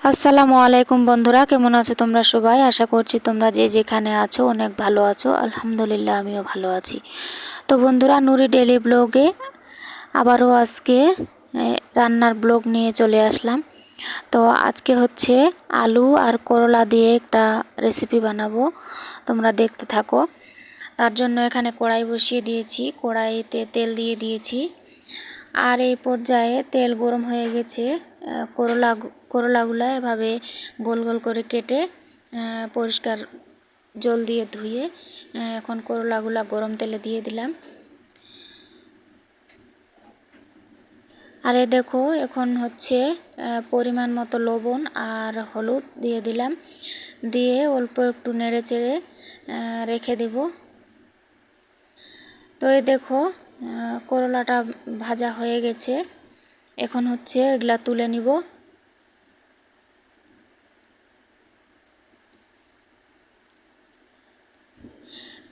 আসসালামু আলাইকুম বন্ধুরা, কেমন আছো তোমরা সবাই? আশা করছি তোমরা যে যেখানে আছো অনেক ভালো আছো। আলহামদুলিল্লাহ আমিও ভালো আছি। তো বন্ধুরা, নুরি ডেলি ব্লগে আবারও আজকে রান্নার ব্লগ নিয়ে চলে আসলাম। তো আজকে হচ্ছে আলু আর করলা দিয়ে একটা রেসিপি বানাবো, তোমরা দেখতে থাকো। তার জন্য এখানে কড়াই বসিয়ে দিয়েছি, কড়াইতে তেল দিয়ে দিয়েছি। আর এই পর্যায়ে তেল গরম হয়ে গেছে। করলাগুলো এভাবে গোল গোল করে কেটে পরিষ্কার জল দিয়ে ধুয়ে এখন করলাগুলা গরম তেলে দিয়ে দিলাম। আর এই দেখো, এখন হচ্ছে পরিমাণ মতো লবণ আর হলুদ দিয়ে দিলাম, দিয়ে অল্প একটু নেড়ে চেড়ে রেখে দেব। তো এই দেখো, করলাটা ভাজা হয়ে গেছে। এখন হচ্ছে এগুলা তুলে নিব।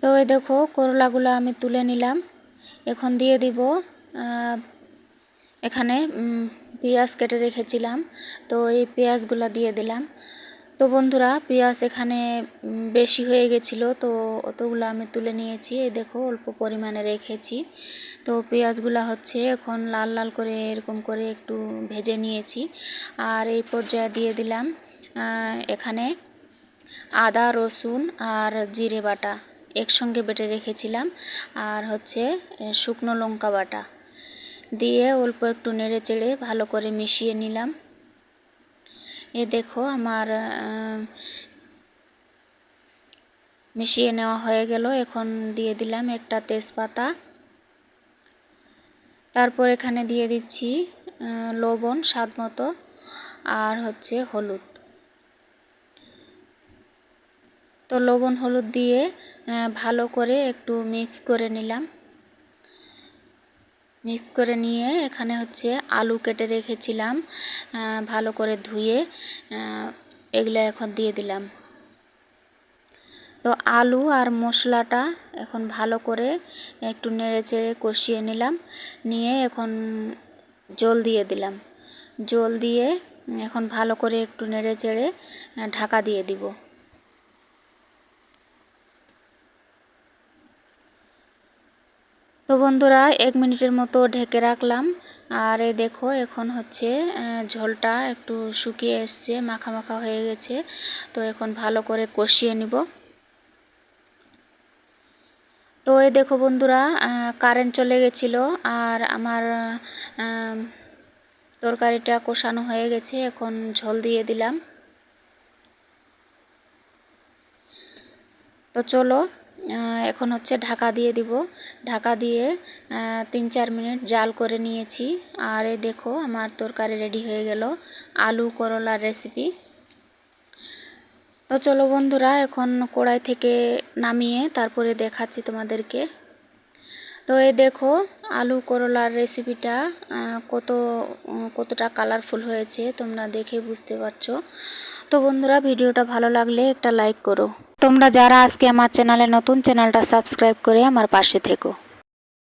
তো এই দেখো, করলাগুলো আমি তুলে নিলাম। এখন দিয়ে দিব এখানে পেঁয়াজ কেটে রেখেছিলাম, তো এই পেঁয়াজগুলো দিয়ে দিলাম। তো বন্ধুরা, পেঁয়াজ এখানে বেশি হয়ে গেছিলো, তো অতগুলো আমি তুলে নিয়েছি। এই দেখো, অল্প পরিমাণে রেখেছি। তো পেঁয়াজগুলো হচ্ছে এখন লাল লাল করে এরকম করে একটু ভেজে নিয়েছি। আর এই পর্যায়ে দিয়ে দিলাম এখানে আদা, রসুন আর জিরে বাটা একসঙ্গে বেটে রেখেছিলাম, আর হচ্ছে শুকনো লঙ্কা বাটা দিয়ে অল্প একটু নেড়ে চেড়ে ভালো করে মিশিয়ে নিলাম। এ দেখো, আমার মিশিয়ে নেওয়া হয়ে গেল। এখন দিয়ে দিলাম একটা তেজপাতা, তারপর এখানে দিয়ে দিচ্ছি লবণ স্বাদ মতো আর হচ্ছে হলুদ। তো লবণ হলুদ দিয়ে ভালো করে একটু মিক্স করে নিলাম। মিক্স করে নিয়ে এখানে হচ্ছে আলু কেটে রেখেছিলাম ভালো করে ধুয়ে, এগুলো এখন দিয়ে দিলাম। তো আলু আর মশলাটা এখন ভালো করে একটু নেড়ে চেড়ে কষিয়ে নিলাম, নিয়ে এখন জল দিয়ে দিলাম। জল দিয়ে এখন ভালো করে একটু নেড়ে চেড়ে ঢাকা দিয়ে দিব। তো বন্ধুরা, 1 মিনিটের মতো ঢেকে রাখলাম। আর এই দেখো, এখন হচ্ছে ঝোলটা একটু শুকিয়ে এসছে, মাখা মাখা হয়ে গেছে। তো এখন ভালো করে কষিয়ে নিব। তো এই দেখো বন্ধুরা, কারেন্ট চলে গেছিলো আর আমার তরকারিটা কষানো হয়ে গেছে। এখন ঝোল দিয়ে দিলাম। তো চলো, এখন হচ্ছে ঢাকা দিয়ে দিব। ঢাকা দিয়ে 3-4 মিনিট জাল করে নিয়েছি। আর এই দেখো, আমার তরকারি রেডি হয়ে গেল, আলু করলার রেসিপি। তো চলো বন্ধুরা, এখন কড়াই থেকে নামিয়ে তারপরে দেখাচ্ছি তোমাদেরকে। তো এই দেখো, আলু করলার রেসিপিটা কতটা কালারফুল হয়েছে তোমরা দেখে বুঝতে পারছো। তো বন্ধুরা, ভিডিওটা ভালো লাগলে একটা লাইক করো। তোমরা যারা আজকে আমার চ্যানেলে নতুন, চ্যানেলটা সাবস্ক্রাইব করে আমার পাশে থেকো।